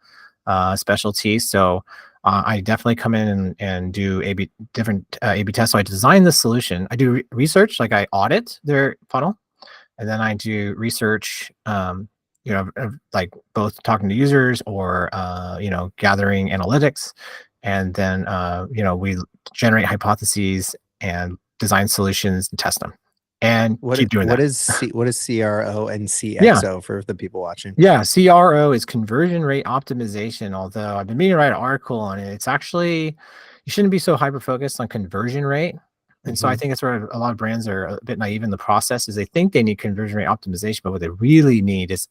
specialty. So I definitely come in and do different A/B tests. So I design the solution. I do research, like I audit their funnel, and then I do research. Like both talking to users or gathering analytics, and then we generate hypotheses and design solutions and test them, and keep doing that. What is CRO and Yeah. CXO for the people watching? Yeah, CRO is conversion rate optimization. Although I've been meaning to write an article on it, it's actually you shouldn't be so hyper focused on conversion rate. And so I think it's where a lot of brands are a bit naive in the process, is they think they need conversion rate optimization, but what they really need is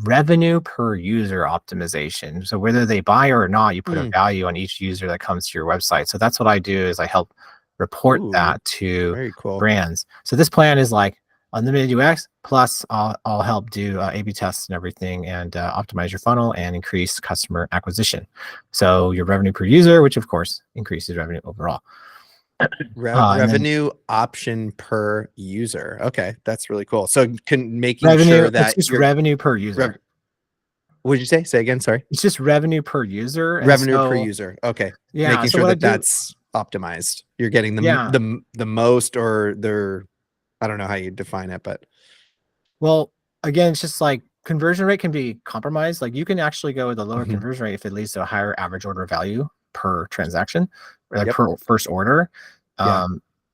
revenue per user optimization. So whether they buy or not, you put a value on each user that comes to your website. So that's what I do, is I help report that to brands. So this plan is like unlimited UX plus I'll help do A/B tests and everything, and optimize your funnel and increase customer acquisition. So your revenue per user, which of course increases revenue overall. Revenue option per user. Okay, that's really cool. So making revenue, sure that it's just revenue per user. What did you say? Say again, sorry. It's just revenue per user. Revenue per user. Okay. Yeah. Making sure that that's optimized. You're getting the most, or I don't know how you define it, but. Well, again, it's just like conversion rate can be compromised. Like you can actually go with a lower conversion rate if it leads to a higher average order value per transaction, or like per first order.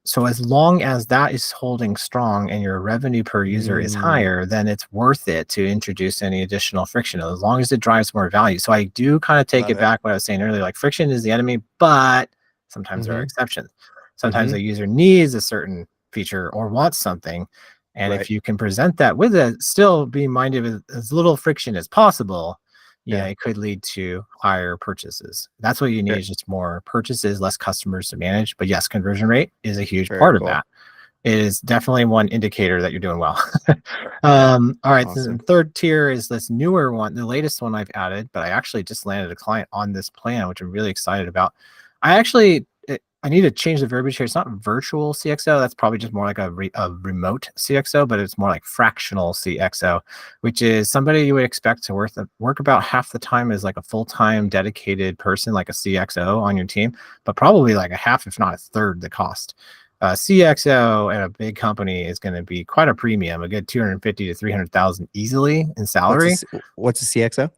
So as long as that is holding strong and your revenue per user is higher, then it's worth it to introduce any additional friction, as long as it drives more value. So I do kind of take it back what I was saying earlier, like friction is the enemy, but sometimes there are exceptions. Sometimes a user needs a certain feature or wants something. And if you can present that with it, still be minded of as little friction as possible, it could lead to higher purchases. That's what you need, is just more purchases, less customers to manage. But yes, conversion rate is a huge part of that. It is definitely one indicator that you're doing well. All right, awesome. The third tier is this newer one, the latest one I've added, but I actually just landed a client on this plan, which I'm really excited about. I need to change the verbiage here. It's not virtual CXO. That's probably just more like a remote CXO, but it's more like fractional CXO, which is somebody you would expect to work about half the time as like a full-time dedicated person, like a CXO on your team, but probably like a half, if not a third the cost. CXO at a big company is going to be quite a premium, a good 250 to 300,000 easily in salary. What's a CXO?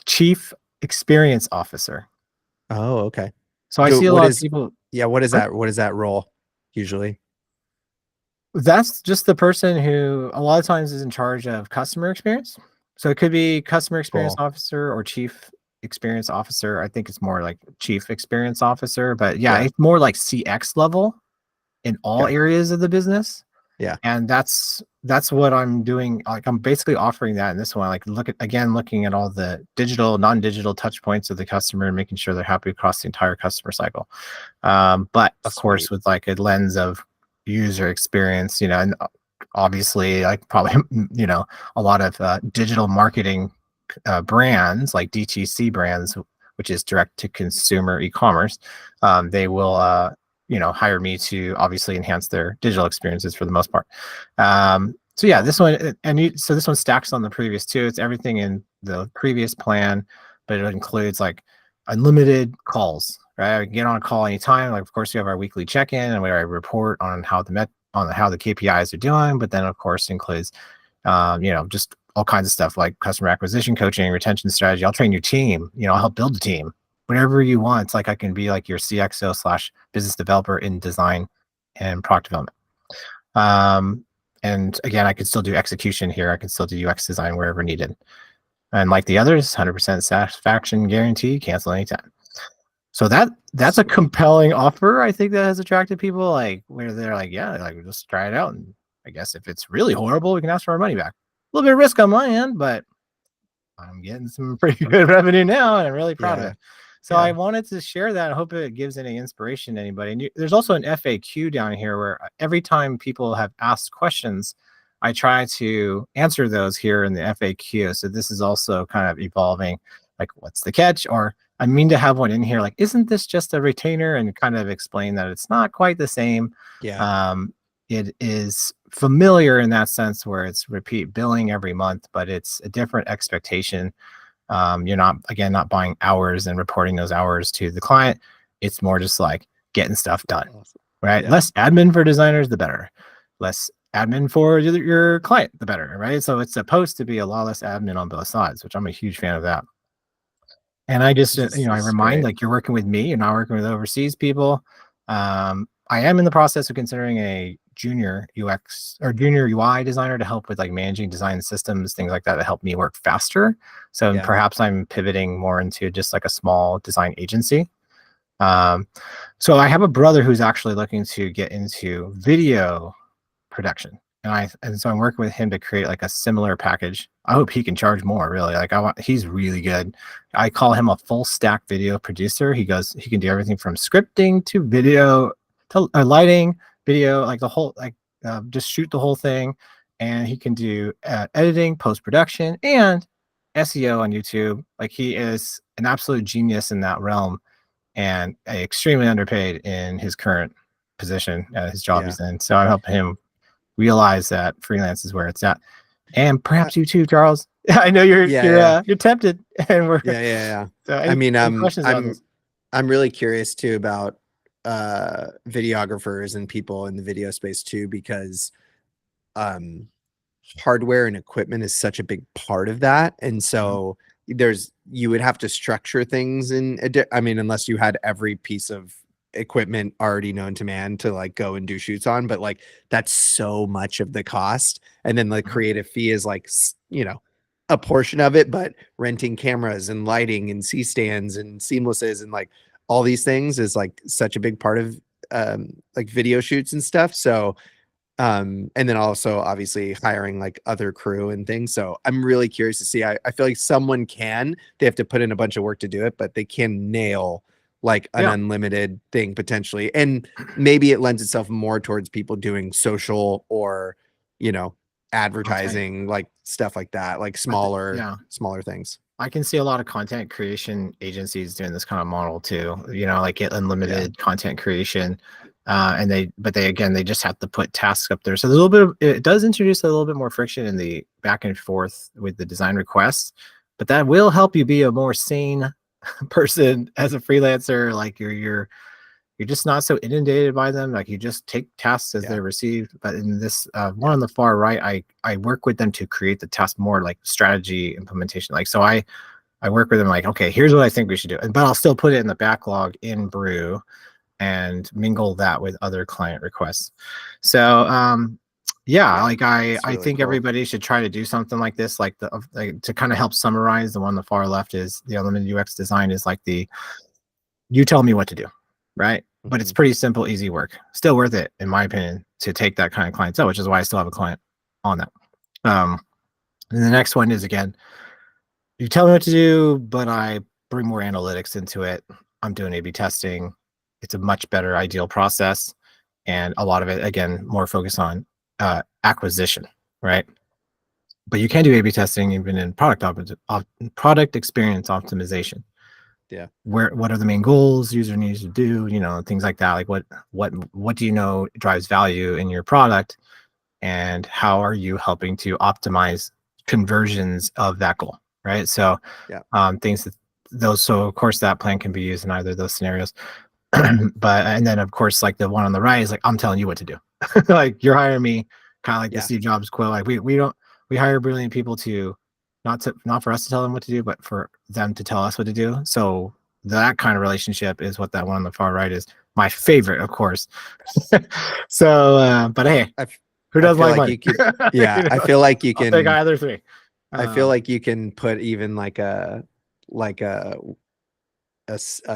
Chief Experience Officer. Oh, okay. So I see a lot of people. Yeah. What is that? What is that role usually? That's just the person who a lot of times is in charge of customer experience. So it could be customer experience officer or chief experience officer. I think it's more like chief experience officer, but it's more like CX level in all areas of the business. Yeah. And that's what I'm doing. Like I'm basically offering that in this one. Like looking at all the digital, non-digital touch points of the customer and making sure they're happy across the entire customer cycle. But of course, with like a lens of user experience, and obviously like probably, a lot of digital marketing brands like DTC brands, which is direct to consumer e-commerce, they will hire me to obviously enhance their digital experiences for the most part. This one, so this one stacks on the previous two. It's everything in the previous plan, but it includes like unlimited calls, right? I can get on a call anytime. Like, of course, we have our weekly check-in and where I report on how the KPIs are doing, but then of course includes, just all kinds of stuff like customer acquisition coaching, retention strategy. I'll train your team, I'll help build a team. Whatever you want. It's like I can be like your CXO / business developer in design and product development. And again, I could still do execution here. I can still do UX design wherever needed. And like the others, 100% satisfaction guarantee, cancel anytime. So that's a compelling offer. I think that has attracted people, like where they're like, yeah, like just try it out. And I guess if it's really horrible, we can ask for our money back. A little bit of risk on my end, but I'm getting some pretty good revenue now, and I'm really proud of Yeah. it. So I wanted to share that. I hope it gives any inspiration to anybody. And there's also an FAQ down here where every time people have asked questions, I try to answer those here in the FAQ. So this is also kind of evolving, like what's the catch? Or I mean to have one in here, like, isn't this just a retainer? And kind of explain that it's not quite the same. Yeah. It is familiar in that sense where it's repeat billing every month, but it's a different expectation. You're not, again, not buying hours and reporting those hours to the client. It's more just like getting stuff done, Awesome. right? Yeah. Less admin for designers, the better. Less admin for your client, the better, right? So it's supposed to be a lot less admin on both sides, which I'm a huge fan of that. And I just, This I is remind, great. like, you're working with me, you're not working with overseas people. I am in the process of considering a junior UX or junior UI designer to help with like managing design systems, things like that, to help me work faster. So Yeah. perhaps I'm pivoting more into just like a small design agency. Um, so I have a brother who's actually looking to get into video production. And so I'm working with him to create like a similar package. I hope he can charge more, really. Like he's really good. I call him a full stack video producer. He can do everything from scripting to video to lighting, video, like the whole, like just shoot the whole thing. And he can do editing, post production, and SEO on YouTube. Like he is an absolute genius in that realm, and extremely underpaid in his current position at his job he's in. So I help him realize that freelance is where it's at. And perhaps you too, Charles. I know you're tempted, and we're Yeah. So I mean, any questions on this? I'm really curious too about videographers and people in the video space too, because hardware and equipment is such a big part of that. And so you would have to structure things I mean, unless you had every piece of equipment already known to man to like go and do shoots on, but like that's so much of the cost. And then the creative fee is like, a portion of it, but renting cameras and lighting and C-stands and seamlesses and like all these things is like such a big part of like video shoots and stuff. So and then also obviously hiring like other crew and things. So I'm really curious to see. I feel like they have to put in a bunch of work to do it, but they can nail like an unlimited thing potentially. And maybe it lends itself more towards people doing social or, advertising, like stuff like that, like smaller things. I can see a lot of content creation agencies doing this kind of model too. Like get unlimited content creation. But they just have to put tasks up there. So there's a little bit it does introduce a little bit more friction in the back and forth with the design requests, but that will help you be a more sane person as a freelancer. Like you're just not so inundated by them. Like you just take tasks as they're received. But in this one on the far right, I work with them to create the task more like strategy implementation. Like, so I work with them like, okay, here's what I think we should do. But I'll still put it in the backlog in Brew and mingle that with other client requests. So like I really think cool. everybody should try to do something like this. Like to kind of help summarize, the one on the far left is the unlimited UX design is like you tell me what to do, right? But it's pretty simple, easy work. Still worth it, in my opinion, to take that kind of clientele, which is why I still have a client on that. And the next one is, again, you tell me what to do, but I bring more analytics into it. I'm doing A/B testing. It's a much better ideal process. And a lot of it, again, more focused on acquisition, right? But you can do A/B testing even in product experience optimization. Yeah. What are the main goals user needs to do, things like that. Like what do you know drives value in your product, and how are you helping to optimize conversions of that goal, right? So things that those so of course that plan can be used in either of those scenarios. But and then of course, like the one on the right is like, I'm telling you what to do. Like you're hiring me, kind of like the Steve Jobs quote, like we hire brilliant people to not for us to tell them what to do, but for them to tell us what to do. So that kind of relationship is what that one on the far right is. My favorite, of course. So but hey, who doesn't like money? I feel like you I'll can take either three. I feel like you can put even like a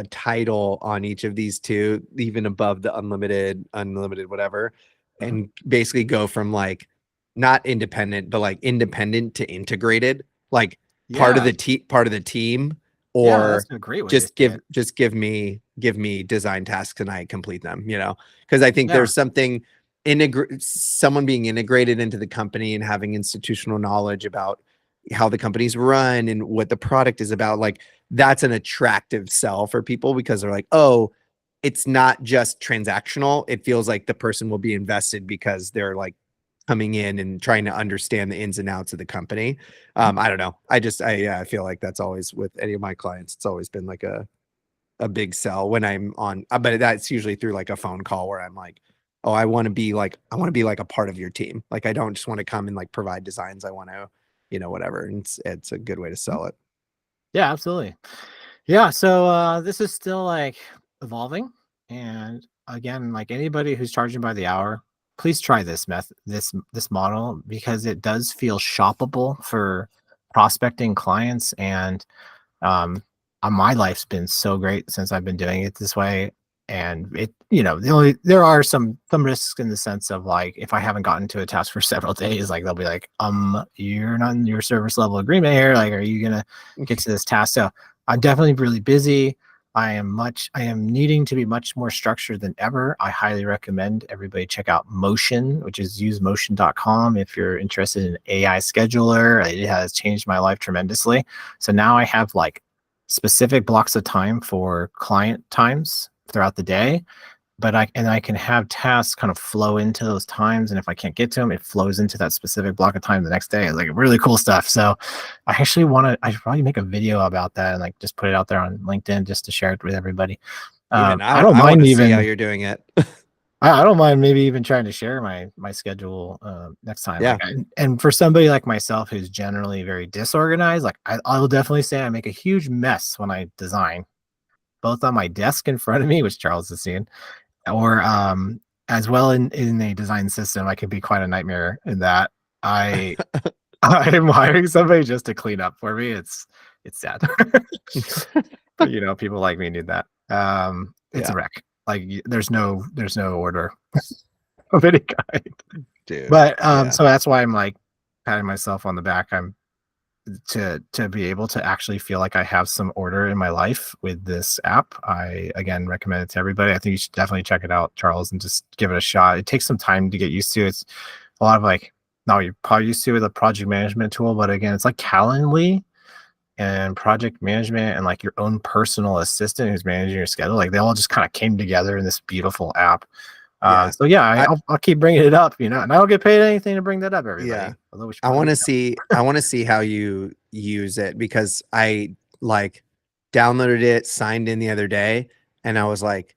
title on each of these two, even above the unlimited, whatever, and basically go from like not independent, but like independent to integrated. Like part of Yeah. the team, Yeah, that's or a great way to say it. just give me design tasks and I complete them, because I think Yeah. there's something someone being integrated into the company and having institutional knowledge about how the company's run and what the product is about. Like, that's an attractive sell for people, because they're like, oh, it's not just transactional. It feels like the person will be invested because they're like coming in and trying to understand the ins and outs of the company. I don't know. I feel like that's always with any of my clients. It's always been like a big sell when I'm on, but that's usually through like a phone call where I'm like, oh, I want to be like a part of your team. Like, I don't just want to come and like provide designs. I want to, whatever. And it's a good way to sell it. Yeah, absolutely. Yeah, so this is still like evolving, and again, like anybody who's charging by the hour, please try this this model, because it does feel shoppable for prospecting clients. And um my life's been so great since I've been doing it this way. And there are some risks, in the sense of, like, if I haven't gotten to a task for several days, like they'll be like, you're not in your service level agreement here, like, are you gonna get to this task? So I'm definitely really busy. I am needing to be much more structured than ever. I highly recommend everybody check out Motion, which is usemotion.com, if you're interested in AI scheduler. It has changed my life tremendously. So now I have like specific blocks of time for client times throughout the day, but I can have tasks kind of flow into those times, and if I can't get to them, it flows into that specific block of time the next day. It's like really cool stuff. So I should probably make a video about that and like just put it out there on LinkedIn just to share it with everybody. Even I don't I want mind to see how even you're doing it. I don't mind maybe even trying to share my schedule next time. Yeah. Like, and for somebody like myself who's generally very disorganized, like I will definitely say I make a huge mess when I design, both on my desk in front of me, which Charles has seen, or as well in a design system. I can be quite a nightmare in that. I I'm hiring somebody just to clean up for me. It's sad. But people like me need that. It's Yeah, a wreck. Like, there's no order of any kind. dude. But Yeah. so that's why I'm like patting myself on the back. I'm to be able to actually feel like I have some order in my life with this app. I again recommend it to everybody. I think you should definitely check it out, Charles, and just give it a shot. It takes some time to get used to. It's a lot of like, now you're probably used to with a project management tool, but again, it's like Calendly and project management and like your own personal assistant who's managing your schedule. Like, they all just kind of came together in this beautiful app. Yeah. So yeah, I I'll keep bringing it up, and I don't get paid anything to bring that up, yeah. everybody. Although we should I probably want to reach out. see how you use it, because I like downloaded it, signed in the other day, and I was like,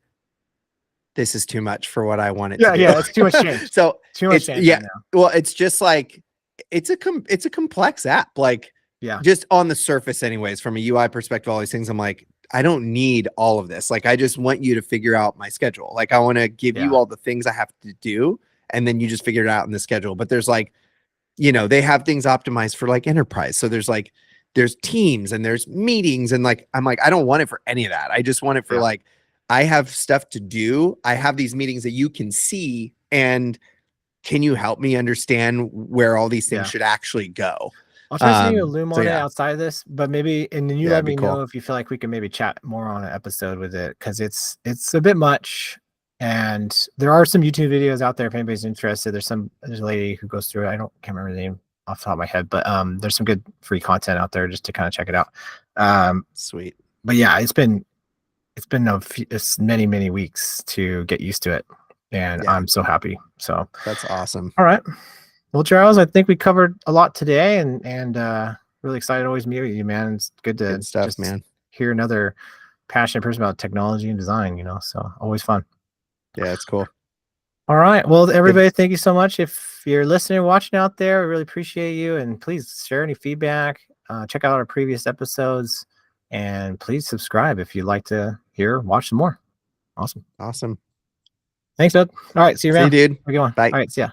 this is too much for what I want it to Yeah, do. yeah, it's too much change. So Too much change yeah, right now. well, it's just like it's a complex app. Like, Yeah, just on the surface anyways, from a UI perspective, all these things, I'm like, I don't need all of this. Like, I just want you to figure out my schedule. Like, I want to give you yeah, all the things I have to do, and then you just figure it out in the schedule. But there's like, they have things optimized for like enterprise. So there's teams and there's meetings, and like, I'm like, I don't want it for any of that. I just want it for yeah, like, I have stuff to do. I have these meetings that you can see, and can you help me understand where all these things yeah. should actually go? I'll try sending you a loom So on it yeah, outside of this, but maybe, and then you yeah, let it'd be me know cool. if you feel like we can maybe chat more on an episode with it, because it's a bit much. And there are some YouTube videos out there if anybody's interested. There's a lady who goes through it. Can't remember the name off the top of my head, but there's some good free content out there just to kind of check it out. Sweet. But yeah, it's many many weeks to get used to it, and Yeah, I'm so happy. So that's awesome. all right. Well, Charles, I think we covered a lot today, and really excited to always meet with you, man. It's good to Good stuff, just man. hear another passionate person about technology and design, so always fun. Yeah, it's cool. All right. Well, Good. everybody, thank you so much. If you're listening, watching out there, we really appreciate you. And please share any feedback. Check out our previous episodes, and please subscribe if you'd like to watch some more. Awesome. Awesome. Thanks, Doug. All right. See you See you, around. dude. Have a good one. Bye. All right. See ya.